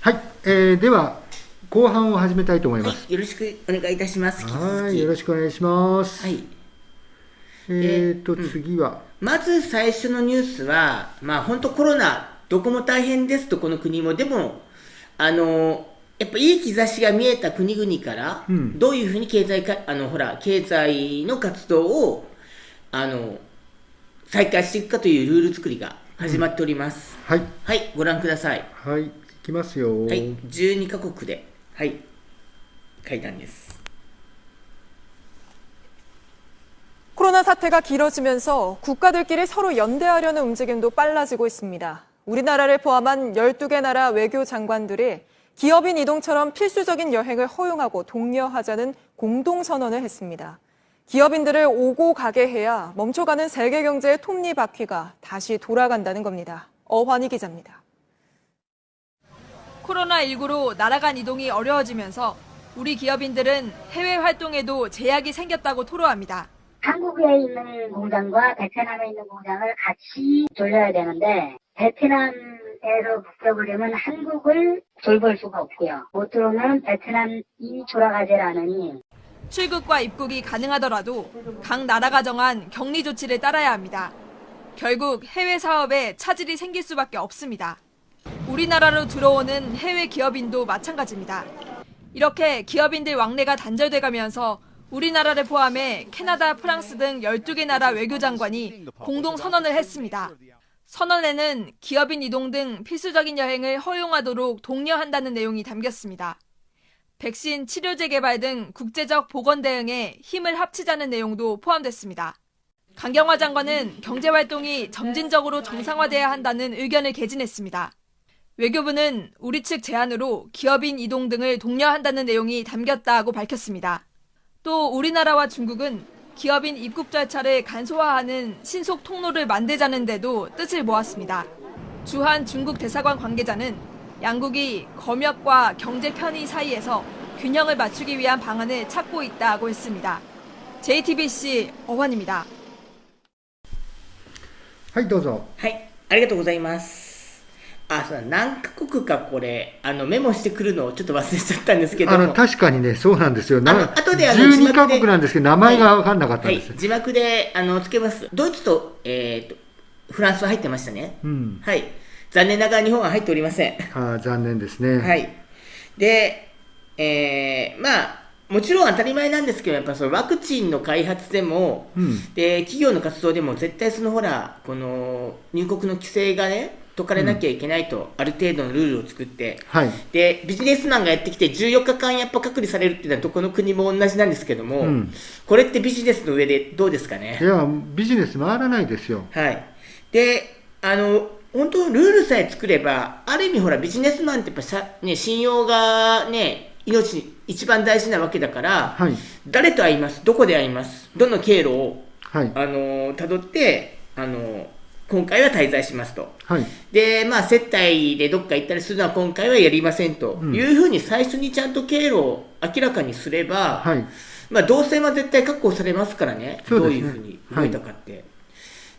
はい、では後半を始めたいと思います。よろしくお願いいたします。はい、よろしくお願いします。はい。次は、まず最初のニュースは、本当コロナ、どこも大変ですと、この国も。でも、やっぱいい兆しが見えた国々から、どういうふうに経済の活動を、再開していくかというルール作りが始まっております。はい。はい、ご覧ください。はい、いきますよ。はい、12カ国で、はい、会談です。 코로나 사태가 길어지면서 국가들끼리 서로 연대하려는 움직임도 빨라지고 있습니다. 우리나라를 포함한 12개 나라 외교 장관들이 기업인 이동처럼 필수적인 여행을 허용하고 독려하자는 공동선언을 했습니다. 기업인들을 오고 가게 해야 멈춰가는 세계 경제의 톱니바퀴가 다시 돌아간다는 겁니다. 어환희 기자입니다. 코로나19로 나라 간 이동이 어려워지면서 우리 기업인들은 해외 활동에도 제약이 생겼다고 토로합니다. 한국에 있는 공장과 베트남에 있는 공장을 같이 돌려야 되는데 베트남에서 북적으려면 한국을 돌볼 수가 없고요. 못 들어오면 베트남이 돌아가질 않으니 출국과 입국이 가능하더라도 각 나라가 정한 격리 조치를 따라야 합니다. 결국 해외 사업에 차질이 생길 수밖에 없습니다. 우리나라로 들어오는 해외 기업인도 마찬가지입니다. 이렇게 기업인들 왕래가 단절돼가면서 우리나라를 포함해 캐나다, 프랑스 등 12개 나라 외교장관이 공동 선언을 했습니다. 선언에는 기업인 이동 등 필수적인 여행을 허용하도록 독려한다는 내용이 담겼습니다. 백신, 치료제 개발 등 국제적 보건 대응에 힘을 합치자는 내용도 포함됐습니다. 강경화 장관은 경제활동이 점진적으로 정상화돼야 한다는 의견을 개진했습니다. 외교부는 우리 측 제안으로 기업인 이동 등을 독려한다는 내용이 담겼다고 밝혔습니다. 또 우리나라와 중국은 기업인 입국 절차를 간소화하는 신속 통로를 만들자는 데도 뜻을 모았습니다. 주한 중국 대사관 관계자는 양국이 검역과 경제 편의 사이에서 균형을 맞추기 위한 방안을 찾고 있다고 했습니다. JTBC 어환입니다. はい、どうぞ。はい、ありがとうございます。そうだ、何カ国かこれメモしてくるのをちょっと忘れちゃったんですけども、確かにね、そうなんですよ。後で12カ国なんですけど、名前が分かんなかったんです。はい、字幕でつけます。ドイツと、フランスは入ってましたね。はい。残念ながら日本は入っておりません。残念ですね。はい。で、もちろん当たり前なんですけど、やっぱそのワクチンの開発でも、で企業の活動でも絶対この入国の規制がね解かれなきゃいけないと、ある程度のルールを作って、でビジネスマンがやってきて14日間やっぱ隔離されるっていうのはどこの国も同じなんですけども、これってビジネスの上でどうですかね。いや、ビジネス回らないですよ。はい。で本当ルールさえ作れば、ある意味ほらビジネスマンってやっぱ信用がね命一番大事なわけだから、誰と会います、どこで会います、どの経路を、たどって今回は滞在しますと、で接待でどっか行ったりするのは今回はやりませんというふうに最初にちゃんと経路を明らかにすれば、動線は絶対確保されますからね、どういうふうに動いたかって、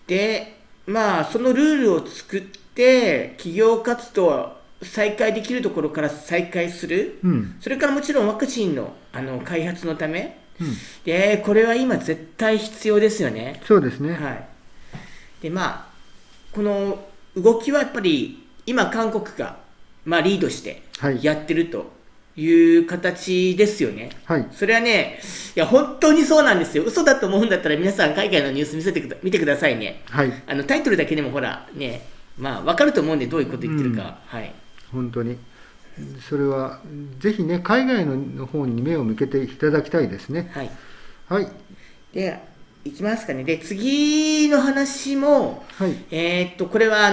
でそのルールを作って企業活動を再開できるところから再開する、それからもちろんワクチンの開発のため、でこれは今絶対必要ですよね。そうですね。はい。でこの動きはやっぱり今韓国がリードしてやってるという形ですよね。それはね、いや本当にそうなんですよ。嘘だと思うんだったら皆さん海外のニュース見てくださいね。タイトルだけでもほらね、分かると思うんで、どういうこと言ってるか。本当にそれはぜひね、海外の方に目を向けていただきたいですね。はい。でいきますかね。で次の話も、これは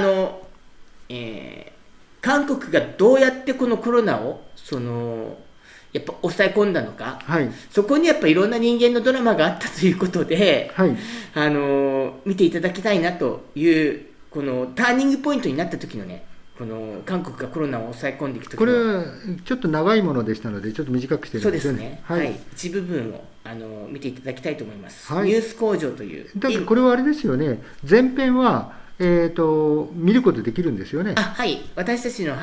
韓国がどうやってこのコロナをやっぱ抑え込んだのか、そこにやっぱいろんな人間のドラマがあったということで、見ていただきたいなという、このターニングポイントになった時のね、この韓国がコロナを抑え込んでいく時の、これはちょっと長いものでしたのでちょっと短くしてるんですよね。そうですね。一部分を見ていただきたいと思います。ニュース工場という。だからこれはあれですよね、前編は見ることできるんですよね。はい。私たちの、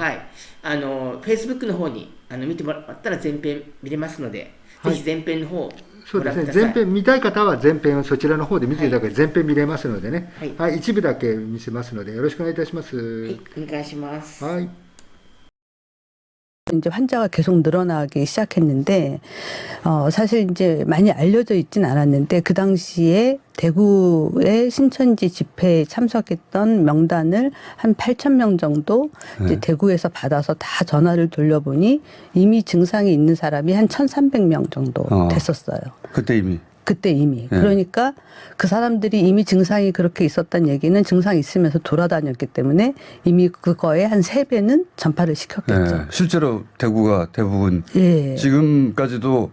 Facebook の方に見てもらったら全編見れますので、ぜひ全編の方をそうですね、全編見たい方は全編をそちらの方で見ていただければ全編見れますのでね、一部だけ見せますのでよろしくお願いいたします。はい、お願いします。はい。 이제 환자가 계속 늘어나기 시작했는데 사실 이제 많이 알려져 있진 않았는데 그 당시에 대구의 신천지 집회에 참석했던 명단을 한 8,000명 정도 이제 대구에서 받아서 다 전화를 돌려보니 이미 증상이 있는 사람이 한 1,300명 정도 됐었어요. 그때 이미. 그러니까 그 사람들이 이미 증상이 그렇게 있었다는 얘기는 증상이 있으면서 돌아다녔기 때문에 이미 그거에 한 3배는 전파를 시켰겠죠. 실제로 대구가 대부분 지금까지도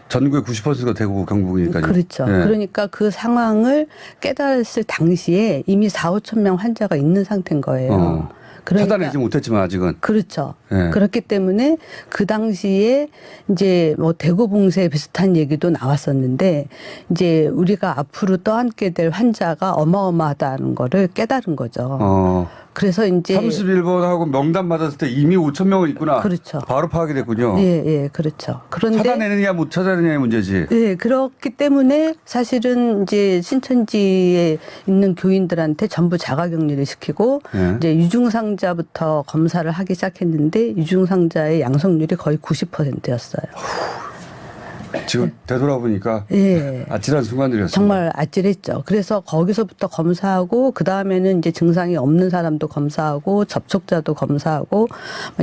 전국의 90%가 대구 경북이니까요. 그렇죠. 그러니까 그 상황을 깨달았을 당시에 이미 4,5천 명 환자가 있는 상태인 거예요. 그러니까, 차단하지 못했지만 아직은. 그렇죠. 그렇기 때문에 그 당시에 이제 뭐 대구 봉쇄 비슷한 얘기도 나왔었는데 이제 우리가 앞으로 떠안게 될 환자가 어마어마하다는 거를 깨달은 거죠. 그래서 이제 31번하고 명단 받았을 때 이미 5,000명은 있구나. 그렇죠. 바로 파악이 됐군요. 예, 그렇죠. 그런데 찾아내느냐 못 찾아내느냐의 문제지. 예, 그렇기 때문에 사실은 이제 신천지에 있는 교인들한테 전부 자가격리를 시키고 이제 유증상자부터 검사를 하기 시작했는데 유증상자의 양성률이 거의 90%였어요. 지금 되돌아보니까 아찔한 순간들이었어요. 정말 아찔했죠. 그래서 거기서부터 검사하고 그 다음에는 이제 증상이 없는 사람도 검사하고 접촉자도 검사하고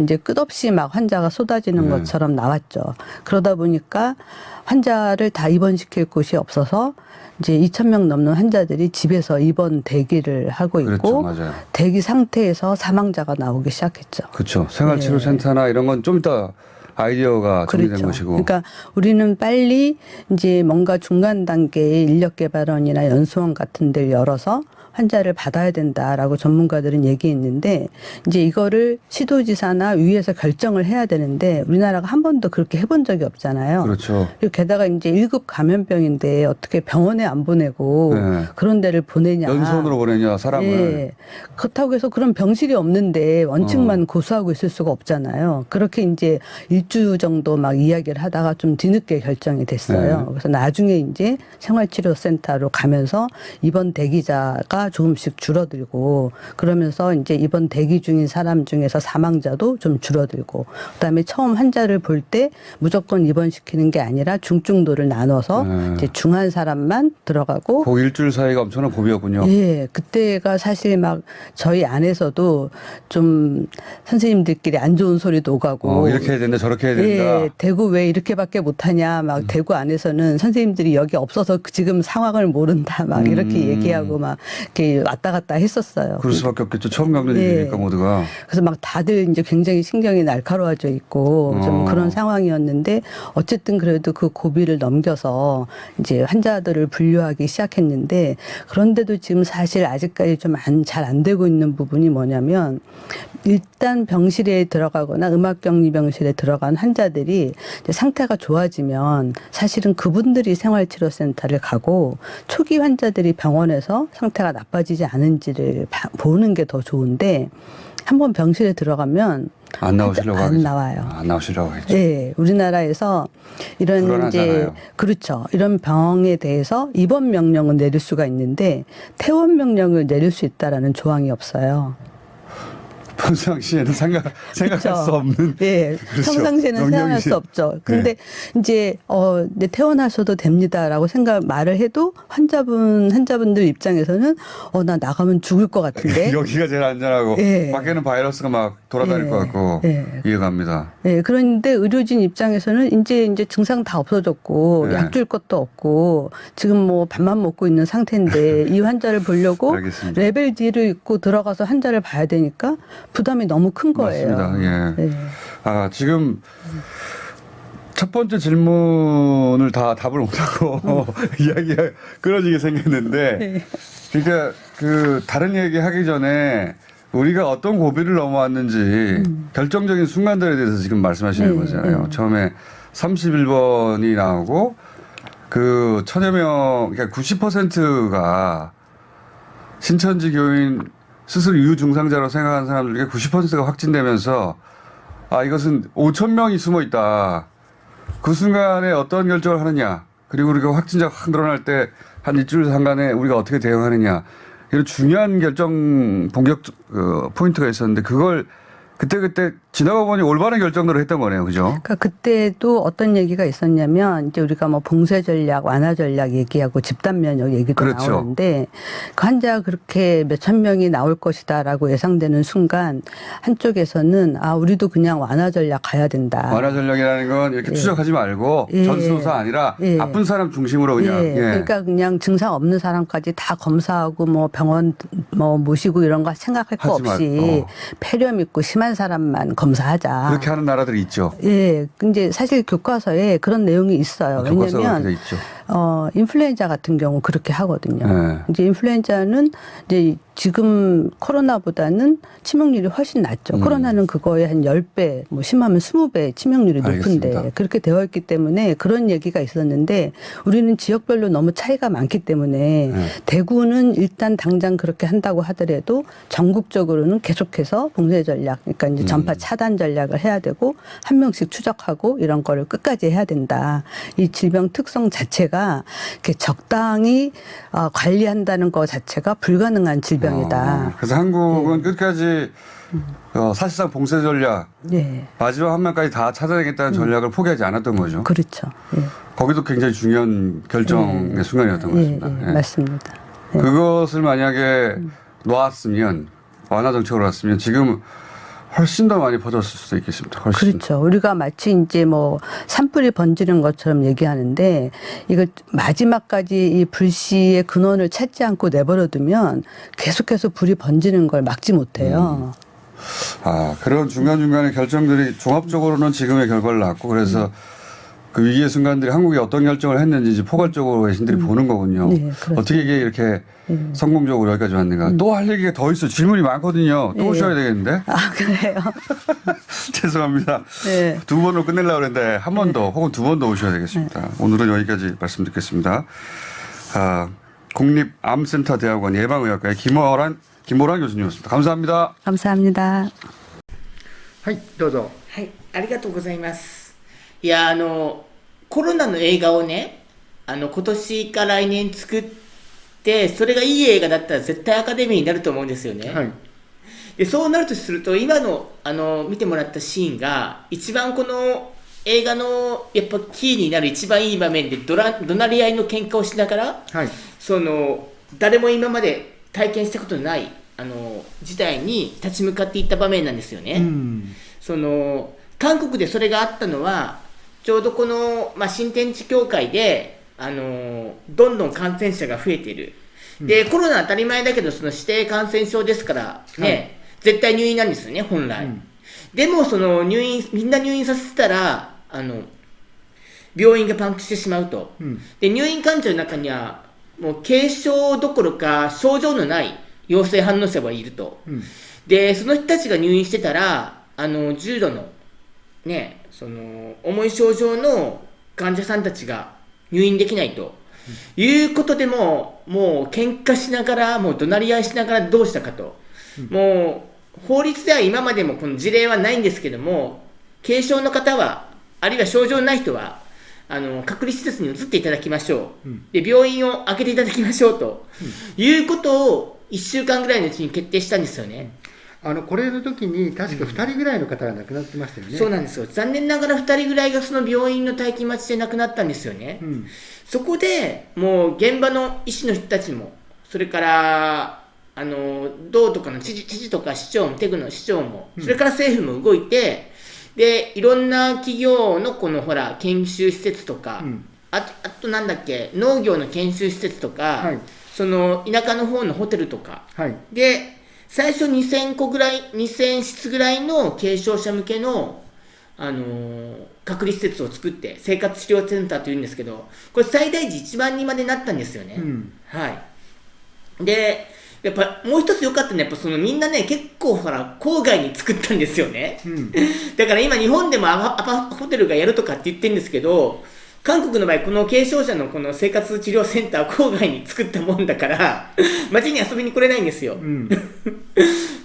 이제 끝없이 막 환자가 쏟아지는 것처럼 나왔죠. 그러다 보니까 환자를 다 입원시킬 곳이 없어서 이제 2,000명 넘는 환자들이 집에서 입원 대기를 하고 있고 그렇죠, 대기 상태에서 사망자가 나오기 시작했죠. 그렇죠. 생활치료센터나 이런 건 좀 이따 아이디어가 정리된 것이고. 그러니까 우리는 빨리 이제 뭔가 중간 단계의 인력개발원이나 연수원 같은 데를 열어서 환자를 받아야 된다라고 전문가들은 얘기했는데 이제 이거를 시도지사나 위에서 결정을 해야 되는데 우리나라가 한 번도 그렇게 해본 적이 없잖아요. 그렇죠. 그리고 게다가 이제 1급 감염병인데 어떻게 병원에 안 보내고 그런 데를 보내냐. 연수원으로 보내냐 사람을. 그렇다고 해서 그런 병실이 없는데 원칙만 고수하고 있을 수가 없잖아요. 그렇게 이제 일주 정도 막 이야기를 하다가 좀 뒤늦게 결정이 됐어요. 그래서 나중에 이제 생활치료센터로 가면서 입원 대기자가 조금씩 줄어들고 그러면서 이제 입원 대기 중인 사람 중에서 사망자도 좀 줄어들고 그다음에 처음 환자를 볼 때 무조건 입원시키는 게 아니라 중증도를 나눠서 이제 중한 사람만 들어가고 그 일주일 사이가 엄청난 고비였군요. 예, 그때가 사실 막 저희 안에서도 좀 선생님들끼리 안 좋은 소리도 오가고 이렇게 해야 된다 저렇게 해야 된다. 예, 대구 왜 이렇게밖에 못하냐 막 대구 안에서는 선생님들이 여기 없어서 지금 상황을 모른다 막 이렇게 얘기하고 막 이렇게 왔다 갔다 했었어요. 그럴 수밖에 없겠죠. 처음 겪는 일이니까 모두가. 그래서 막 다들 이제 굉장히 신경이 날카로워져 있고 좀 그런 상황이었는데 어쨌든 그래도 그 고비를 넘겨서 이제 환자들을 분류하기 시작했는데 그런데도 지금 사실 아직까지 좀 잘 안 되고 있는 부분이 뭐냐면 일단 병실에 들어가거나 음압격리병실에 들어간 환자들이 이제 상태가 좋아지면 사실은 그분들이 생활치료센터를 가고 초기 환자들이 병원에서 상태가 나빠지지 않은지를 보는 게 더 좋은데 한번 병실에 들어가면 안 나오시려고 안 나와요. 안 나오시려고 하겠죠. 네, 우리나라에서 이런 불안하잖아요. 이제 그렇죠. 이런 병에 대해서 입원 명령을 내릴 수가 있는데 퇴원 명령을 내릴 수 있다라는 조항이 없어요. 평상시에는 생각할 수 없는. 네, 그렇죠. 평상시에는 생각할 수 없죠. 근데 이제 네, 퇴원하셔도 됩니다라고 말을 해도 환자분들 입장에서는 나 나가면 죽을 것 같은데 여기가 제일 안전하고 밖에는 바이러스가 막 돌아다닐 것 같고 이해갑니다. 네, 그런데 의료진 입장에서는 이제 증상 다 없어졌고 약 줄 것도 없고 지금 뭐 밥만 먹고 있는 상태인데 이 환자를 보려고 알겠습니다. 레벨 D를 입고 들어가서 환자를 봐야 되니까 부담이 너무 큰 거예요. 맞습니다. 예. 지금 첫 번째 질문을 다 답을 못하고 이야기가 끊어지게 생겼는데 그러니까 그 다른 얘기 하기 전에 우리가 어떤 고비를 넘어왔는지 결정적인 순간들에 대해서 지금 말씀하시는 거잖아요. 처음에 31번이 나오고 그 1,000여 명, 그러니까 90%가 신천지 교인 스스로 유증상자로 생각하는 사람들 중에 90%가 확진되면서 이것은 5천 명이 숨어 있다. 그 순간에 어떤 결정을 하느냐. 그리고 우리가 확진자가 확 늘어날 때 한 일주일 상간에 우리가 어떻게 대응하느냐. 이런 중요한 결정 포인트가 있었는데 그걸 그때 지나가 보니 올바른 결정대로 했던 거네요. 그죠? 그러니까 그때도 어떤 얘기가 있었냐면 이제 우리가 뭐 봉쇄 전략, 완화 전략 얘기하고 집단 면역 얘기도 그렇죠. 나오는데 그 환자가 그렇게 몇천 명이 나올 것이다라고 예상되는 순간 한쪽에서는 우리도 그냥 완화 전략 가야 된다. 완화 전략이라는 건 이렇게 추적하지 말고 전수조사 아니라 아픈 사람 중심으로 그냥. 그러니까 그냥 증상 없는 사람까지 다 검사하고 뭐 병원 뭐 모시고 이런 거 생각할 거 없이 폐렴 있고 심한 사람만 검사하자. 그렇게 하는 나라들이 있죠. 예. 근데 사실 교과서에 그런 내용이 있어요. 왜냐면 인플루엔자 같은 경우 그렇게 하거든요. 네. 이제 인플루엔자는 이제 지금 코로나보다는 치명률이 훨씬 낮죠. 코로나는 그거에 한 10배, 뭐 심하면 20배 치명률이 높은데 알겠습니다. 그렇게 되어 있기 때문에 그런 얘기가 있었는데 우리는 지역별로 너무 차이가 많기 때문에 대구는 일단 당장 그렇게 한다고 하더라도 전국적으로는 계속해서 봉쇄 전략, 그러니까 이제 전파 차단 전략을 해야 되고 한 명씩 추적하고 이런 거를 끝까지 해야 된다. 이 질병 특성 자체가 이렇게 적당히 관리한다는 것 자체가 불가능한 질병이다. 그래서 한국은 끝까지 사실상 봉쇄 전략 마지막 한 명까지 다 찾아내겠다는 전략을 포기하지 않았던 거죠. 그렇죠. 예. 거기도 굉장히 중요한 결정의 순간이었던 것 같습니다. 맞습니다. 그것을 만약에 놓았으면 완화 정책으로 왔으면 지금 훨씬 더 많이 퍼졌을 수도 있겠습니다. 훨씬. 그렇죠. 우리가 마치 이제 뭐 산불이 번지는 것처럼 얘기하는데 이걸 마지막까지 이 불씨의 근원을 찾지 않고 내버려두면 계속해서 불이 번지는 걸 막지 못해요. 그런 중간중간의 결정들이 종합적으로는 지금의 결과를 낳고 그래서 그 위기의 순간들이 한국이 어떤 결정을 했는지 이제 포괄적으로 외신들이 보는 거군요. 그렇죠. 어떻게 이게 이렇게 성공적으로 여기까지 왔는가. 또 할 얘기가 더 있어요. 질문이 많거든요. 또 오셔야 되겠는데. 그래요? 죄송합니다. 두 번으로 끝내려고 그랬는데 한 번 더 혹은 두 번 더 오셔야 되겠습니다. 오늘은 여기까지 말씀 듣겠습니다. 국립암센터대학원 예방의학과의 김호란 교수님이었습니다. 감사합니다. 감사합니다. はい、どうぞ。はい、ありがとうございます。いや、コロナの映画をね、今年か来年作って、それがいい映画だったら絶対アカデミーになると思うんですよね。はい。で、そうなるとすると、今の、見てもらったシーンが、一番この映画の、やっぱキーになる一番いい場面で、怒鳴り合いの喧嘩をしながら、はい。誰も今まで体験したことのない、事態に立ち向かっていった場面なんですよね。韓国でそれがあったのは、ちょうどこの、新天地協会で、どんどん感染者が増えている。で、コロナ当たり前だけど、その指定感染症ですからね、絶対入院なんですよね、本来。でも、みんな入院させたら、病院がパンクしてしまうと。で、入院患者の中には、もう軽症どころか症状のない陽性反応者がいると。で、その人たちが入院してたら、重度の、ね、重い症状の患者さんたちが入院できないと、いうことでもう喧嘩しながら、もう怒鳴り合いしながらどうしたかと。もう、法律では今までもこの事例はないんですけども、軽症の方は、あるいは症状のない人は、隔離施設に移っていただきましょう。で、病院を開けていただきましょうと、いうことを1週間ぐらいのうちに決定したんですよね。これの時に確か2人ぐらいの方が亡くなってましたよね。そうなんですよ。残念ながら2人ぐらいがその病院の待機待ちで亡くなったんですよね。そこでもう現場の医師の人たちも、それから道とかの知事とか市長も、テグの市長も、それから政府も動いて、でいろんな企業のこのほら研修施設とか、あとなんだっけ、農業の研修施設とか、その田舎の方のホテルとか、で最初2000室ぐらいの軽症者向けの、隔離施設を作って、生活治療センターというんですけど、これ最大時1万人までなったんですよね。はい。で、やっぱもう一つ良かったのは、やっぱみんなね、結構ほら、郊外に作ったんですよね。だから今日本でもホテルがやるとかって言ってるんですけど、韓国の場合、この軽症者のこの生活治療センター郊外に作ったもんだから、街に遊びに来れないんですよ。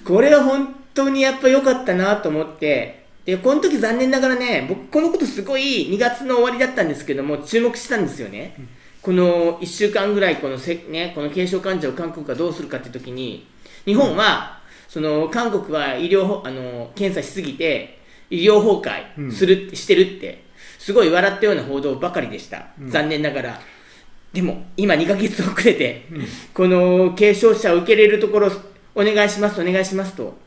これは本当にやっぱ良かったなと思って、で、この時残念ながらね、僕このことすごい2月の終わりだったんですけども、注目したんですよね。この1週間ぐらいこの軽症患者を韓国がどうするかって時に、日本は、韓国は検査しすぎて、医療崩壊してるって、すごい笑ったような報道ばかりでした。残念ながら。でも、今2ヶ月遅れて、この軽症者を受け入れるところ、お願いします、お願いしますと、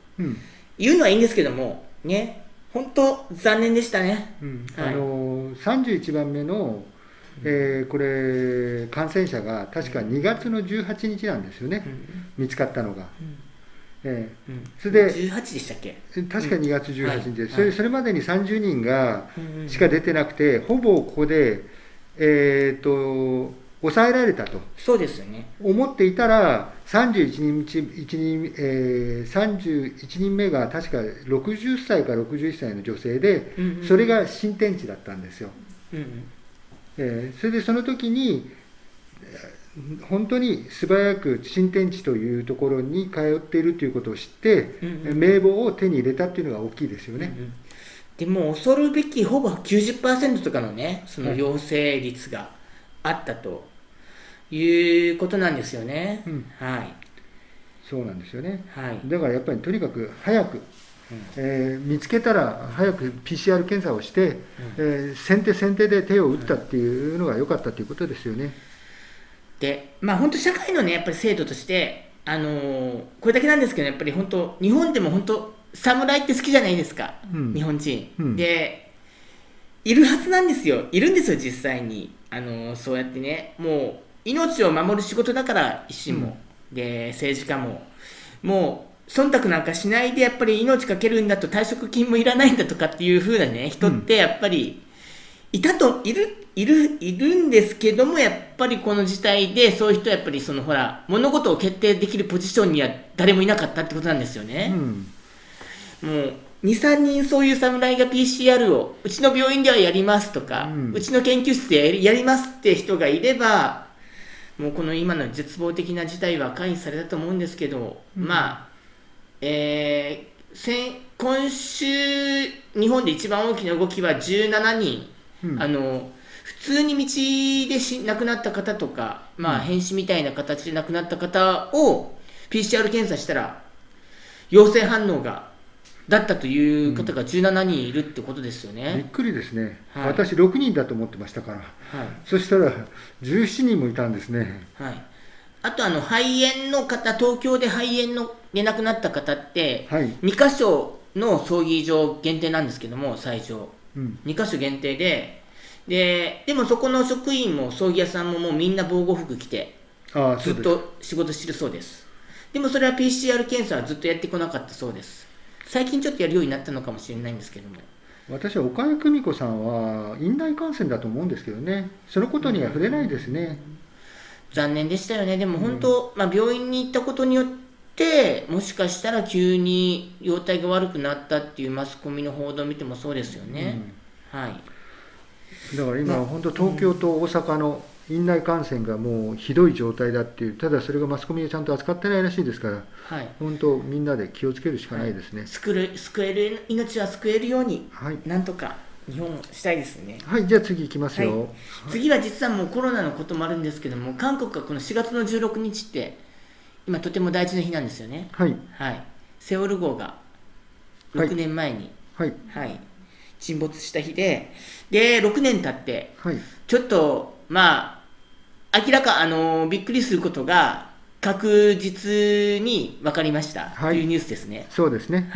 言うのはいいんですけども、ね、本当残念でしたね。31番目の、これ、感染者が確か2月の18日なんですよね、見つかったのが。それで18でしたっけ？確か2月18日で、それまでに30人がしか出てなくて、ほぼここで、抑えられたと。そうですよね。思っていたら、31人目が確か60歳か61歳の女性で、それが新天地だったんですよ。それでその時に、本当に素早く新天地というところに通っているということを知って、名簿を手に入れたっていうのが大きいですよね。でも恐るべきほぼ 90% とかのね、その陽性率があったということなんですよね。そうなんですよね。はい、だからやっぱりとにかく早く、見つけたら早く PCR 検査をして、先手で手を打ったっていうのが良かったということですよね。で、本当社会のね、やっぱり制度として、これだけなんですけど、やっぱり本当、日本でも本当、侍って好きじゃないですか、日本人。で、いるはずなんですよ。いるんですよ、実際に。そうやってね、もう、命を守る仕事だから、医師も、で、政治家も、もう、忖度なんかしないで、やっぱり命かけるんだと、退職金もいらないんだとかっていう風なね、人ってやっぱり、いるんですけども、やっぱりこの事態で、そういう人はやっぱりほら、物事を決定できるポジションには誰もいなかったってことなんですよね。もう、2、3人そういう侍が PCR を、うちの病院ではやりますとか、うちの研究室でやりますって人がいれば、もうこの今の絶望的な事態は回避されたと思うんですけど、今週、日本で一番大きな動きは17人、普通に道で亡くなった方とか、変死みたいな形で亡くなった方を PCR 検査したら、陽性反応だったという方が17人いるってことですよね。びっくりですね。私6人だと思ってましたから。そしたら17人もいたんですね。あと肺炎の方、東京で肺炎で亡くなった方って、2カ所の葬儀場限定なんですけども、最上。2カ所限定でもそこの職員も葬儀屋さんももうみんな防護服着て、ずっと仕事してるそうです。でもそれは PCR 検査はずっとやってこなかったそうです。最近ちょっとやるようになったのかもしれないんですけども。私は岡谷久美子さんは院内感染だと思うんですけどね、そのことには触れないですね。残念でしたよね。でも本当、病院に行ったことによって、もしかしたら急に容体が悪くなったっていうマスコミの報道を見てもそうですよね。だから今、本当、東京と大阪の院内感染がもうひどい状態だっていう、ただそれがマスコミがちゃんと扱ってないらしいですから、本当、みんなで気をつけるしかないですね。救える命は救えるように、なんとか日本したいですね。じゃあ次いきますよ。次は実はもうコロナのこともあるんですけども、韓国はこの4月の16日って、今とても大事な日なんですよね。セウォル号が6年前に、沈没した日で、6年経って、ちょっと、明らか、びっくりすることが確実に分かりましたというニュースですね。そうですね。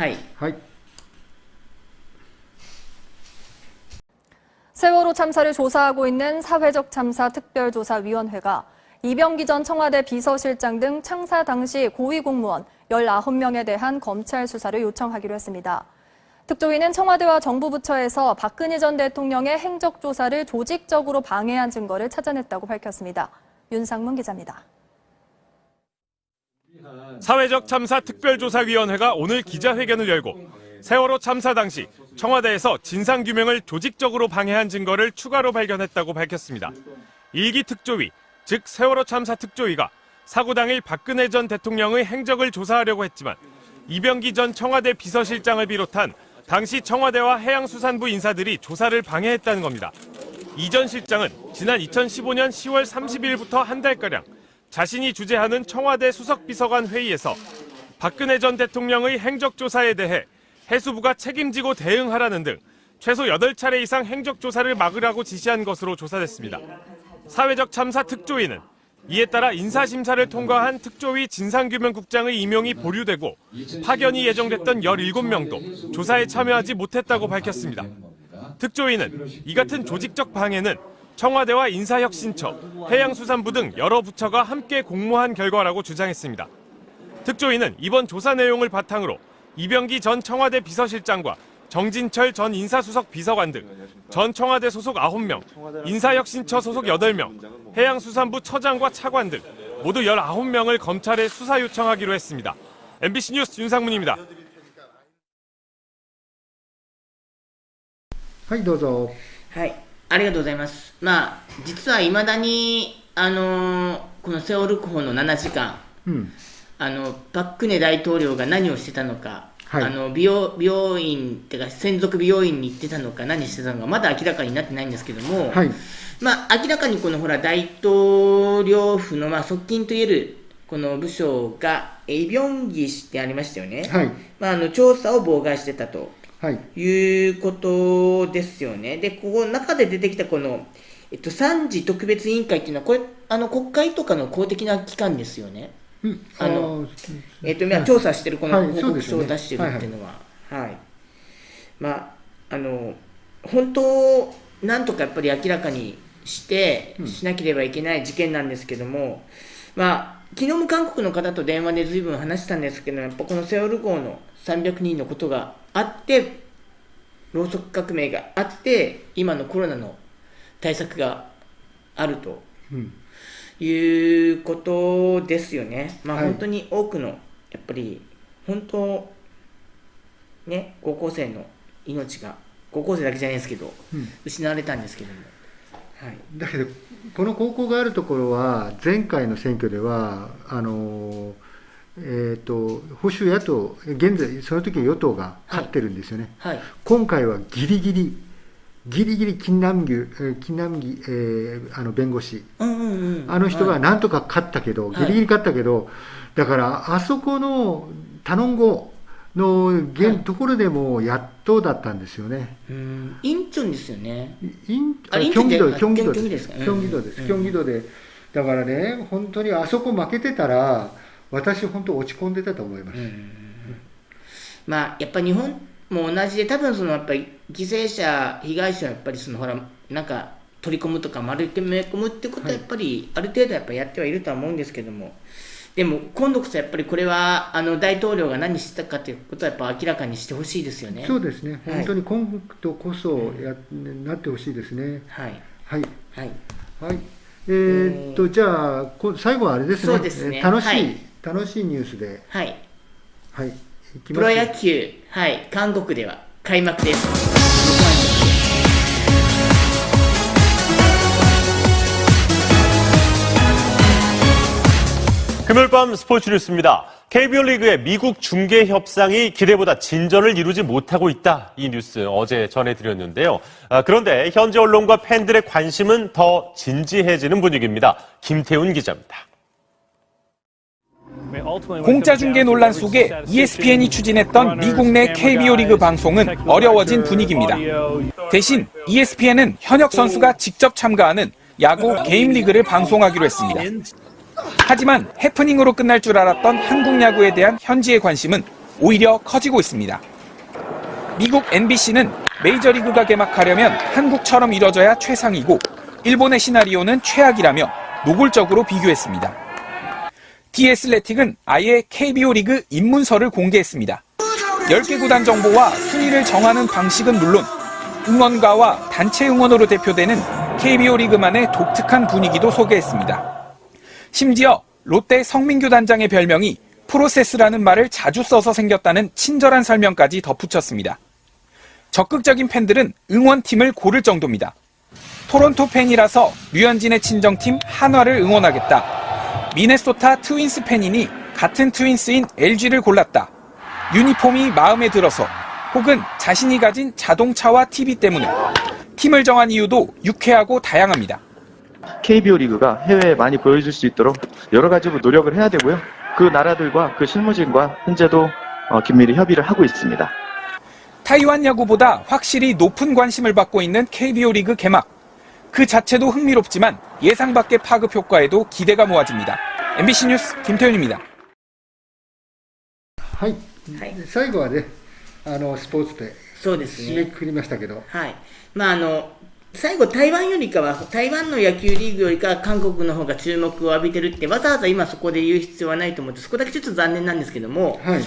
세월호 참사를 조사하고 있는 사회적 참사 특별조사위원회가 이병기 전 청와대 비서실장 등 참사 당시 고위 공무원 19명에 대한 검찰 수사를 요청하기로 했습니다. 특조위는 청와대와 정부 부처에서 박근혜 전 대통령의 행적 조사를 조직적으로 방해한 증거를 찾아냈다고 밝혔습니다. 윤상문 기자입니다. 사회적 참사 특별조사위원회가 오늘 기자회견을 열고 세월호 참사 당시 청와대에서 진상규명을 조직적으로 방해한 증거를 추가로 발견했다고 밝혔습니다. 1기 특조위, 즉 세월호 참사 특조위가 사고 당일 박근혜 전 대통령의 행적을 조사하려고 했지만 이병기 전 청와대 비서실장을 비롯한 당시 청와대와 해양수산부 인사들이 조사를 방해했다는 겁니다. 이 전 실장은 지난 2015년 10월 30일부터 한 달가량 자신이 주재하는 청와대 수석비서관 회의에서 박근혜 전 대통령의 행적조사에 대해 해수부가 책임지고 대응하라는 등 최소 8차례 이상 행적조사를 막으라고 지시한 것으로 조사됐습니다. 사회적 참사 특조위는 이에 따라 인사심사를 통과한 특조위 진상규명국장의 임용이 보류되고 파견이 예정됐던 17명도 조사에 참여하지 못했다고 밝혔습니다. 특조위는 이 같은 조직적 방해는 청와대와 인사혁신처, 해양수산부 등 여러 부처가 함께 공모한 결과라고 주장했습니다. 특조위는 이번 조사 내용을 바탕으로 이병기 전 청와대 비서실장과 정진철 전 인사수석 비서관 등 전 청와대 소속 9명, 인사혁신처 소속 8명, 해양수산부 처장과 차관 등 모두 19명을 검찰에 수사 요청하기로 했습니다. MBC 뉴스 윤상문입니다. はい、どうぞ。はい、ありがとうございます。実は未だに、このセオル号の7時間、パク・クネ大統領が何をしてたのか、はい、美容院っていうか専属美容院に行ってたのか何してたのかまだ明らかになってないんですけども、はい、明らかにこのほら大統領府の側近といえるこの部署がイ・ビョンギ氏ってありましたよね、はい、調査を妨害してたと、はい、いうことですよね。でここ中で出てきたこの、3次特別委員会っていうのはこれ国会とかの公的な機関ですよね。調査してるこの報告書を出してるっていうのは、本当なんとかやっぱり明らかにしてしなければいけない事件なんですけども、昨日も韓国の方と電話で随分話したんですけど、やっぱこのセオル号の300人のことがあって、ろうそく革命があって、今のコロナの対策があると。いうことですよね。本当に多くのやっぱり本当ね高校生の命が高校生だけじゃないですけど、失われたんですけども、はい、だけどこの高校があるところは前回の選挙では保守野党現在その時与党が勝ってるんですよね。はいはい、今回はギリギリ金南義弁護士、あの人がなんとか勝ったけど、ギリギリ勝ったけど、だからあそこのタノンゴのところでもやっとだったんですよね。インチョンですよね。キョンギドで、だからね、本当にあそこ負けてたら、私本当落ち込んでたと思います。やっぱ日本も同じで、多分やっぱり犠牲者被害者はやっぱりほらなんか取り込むとか丸め込むってことはやっぱりある程度やっぱやってはいるとは思うんですけども、でも今度こそやっぱりこれは大統領が何してたかということはやっぱ明らかにしてほしいですよね。そうですね。本当に今度こそなってほしいですね。はいはいはいはい。じゃあ最後はあれですね。そうですね。楽しいニュースで。はいはい。プロ野球、はい、韓国では開幕です。금요일 밤 스포츠 뉴스입니다. KBO 리그의 미국 중계 협상이 기대보다 진전을 이루지 못하고 있다. 이 뉴스 어제 전해드렸는데요. 그런데 현지 언론과 팬들의 관심은 더 진지해지는 분위기입니다. 김태훈 기자입니다. 공짜 중계 논란 속에 ESPN이 추진했던 미국 내 KBO 리그 방송은 어려워진 분위기입니다. 대신 ESPN은 현역 선수가 직접 참가하는 야구 게임 리그를 방송하기로 했습니다. 하지만 해프닝으로 끝날 줄 알았던 한국 야구에 대한 현지의 관심은 오히려 커지고 있습니다. 미국 NBC는 메이저리그가 개막하려면 한국처럼 이뤄져야 최상이고 일본의 시나리오는 최악이라며 노골적으로 비교했습니다. 디애슬레틱은 아예 KBO 리그 입문서를 공개했습니다. 10개 구단 정보와 순위를 정하는 방식은 물론 응원가와 단체 응원으로 대표되는 KBO 리그만의 독특한 분위기도 소개했습니다. 심지어 롯데 성민규 단장의 별명이 프로세스라는 말을 자주 써서 생겼다는 친절한 설명까지 덧붙였습니다. 적극적인 팬들은 응원팀을 고를 정도입니다. 토론토 팬이라서 류현진의 친정팀 한화를 응원하겠다. 미네소타 트윈스 팬이니 같은 트윈스인 LG를 골랐다. 유니폼이 마음에 들어서 혹은 자신이 가진 자동차와 TV 때문에 팀을 정한 이유도 유쾌하고 다양합니다. KBO 리그가 해외에 많이 보여줄 수 있도록 여러 가지로 노력을 해야 되고요. 그 나라들과 그 실무진과 현재도 긴밀히 협의를 하고 있습니다. 타이완 야구보다 확실히 높은 관심을 받고 있는 KBO 리그 개막. 그 자체도 흥미롭지만 예상 밖의 파급 효과에도 기대가 모아집니다. MBC 뉴스 김태윤입니다. はい、最後はね、スポーツでそうですね。締めくくりましたけど、はい。最後、台湾の野球リーグよりかは韓国の方が注目を浴びてるって、わざわざ今そこで言う必要はないと思って、そこだけちょっと残念なんですけども、はい、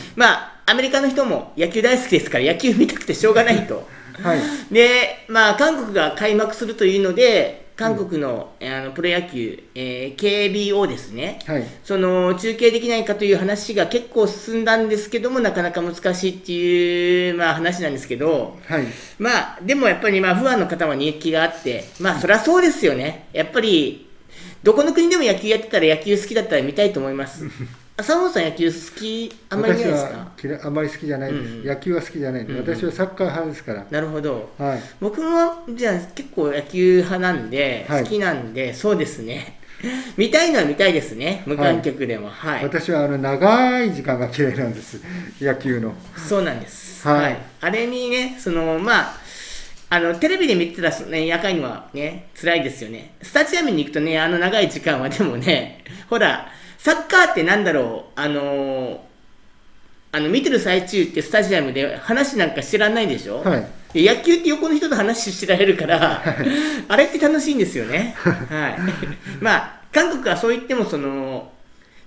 アメリカの人も野球大好きですから、野球見たくてしょうがないと。はい、で、韓国が開幕するというので、韓国の、プロ野球、KBO ですね、はい、その中継できないかという話が結構進んだんですけども、なかなか難しいっていう、話なんですけど、はい、でもやっぱりファンの方は人気があって、そりゃそうですよね。やっぱりどこの国でも野球やってたら野球好きだったら見たいと思います。佐野さん野球好きあんまりないですか？私はあまり好きじゃないです、野球は好きじゃないです、私はサッカー派ですから。なるほど、はい、僕もじゃあ結構野球派なんで、はい、好きなんで、そうですね見たいのは見たいですね、無観客でも。はい、私は長い時間が嫌いなんです、野球の。そうなんです、はい、あれにね、テレビで見てたらね、夜間にはね、辛いですよね。スタジアムに行くとね、長い時間はでもね、ほら、サッカーってなんだろう、見てる最中ってスタジアムで話なんか知らないでしょ、はい、野球って横の人と話してられるから、あれって楽しいんですよね。はい、韓国はそう言っても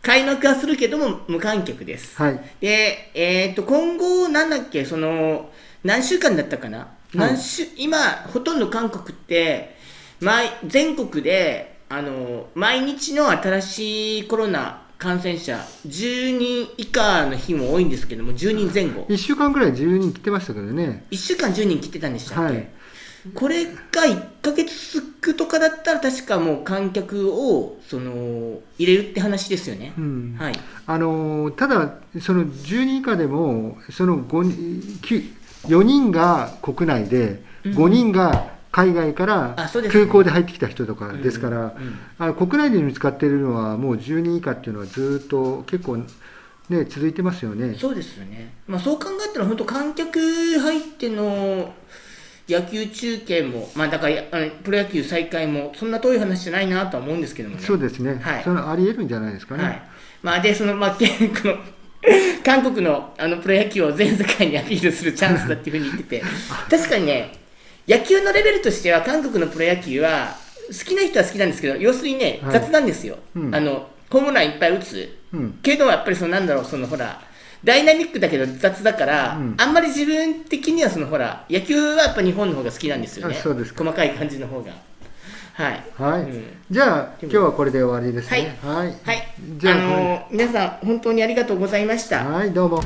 開幕はするけども無観客です。はい、で、今後なんだっけ、何週間だったかな、今ほとんど韓国って全国で毎日の新しいコロナ感染者10人以下の日も多いんですけども、10人前後。1週間ぐらい10人来てましたけどね。1週間10人来てたんでしたっけ、はい、これが1ヶ月とかだったら確かもう観客を入れるって話ですよね。はい、ただその10人以下でも4人が国内で5人が海外から空港で入ってきた人とかですから、国内で見つかっているのはもう10人以下っていうのはずっと結構、ね、続いてますよね。そうですよね。そう考えたら本当観客入っての野球中継も、だからプロ野球再開もそんな遠い話じゃないなとは思うんですけどもね。そうですね、はい、ありえるんじゃないですかね。はい、で韓国のプロ野球を全世界にアピールするチャンスだっていうふうに言ってて確かにね、野球のレベルとしては韓国のプロ野球は好きな人は好きなんですけど、要するにね、雑なんですよ。ホームランいっぱい打つ、けどやっぱりほらダイナミックだけど雑だから、あんまり自分的には野球はやっぱ日本の方が好きなんですよね。そうですか。細かい感じの方が。はい。はい。じゃあ今日はこれで終わりですね。はい。はい。じゃあ皆さん本当にありがとうございました。はい、どうも。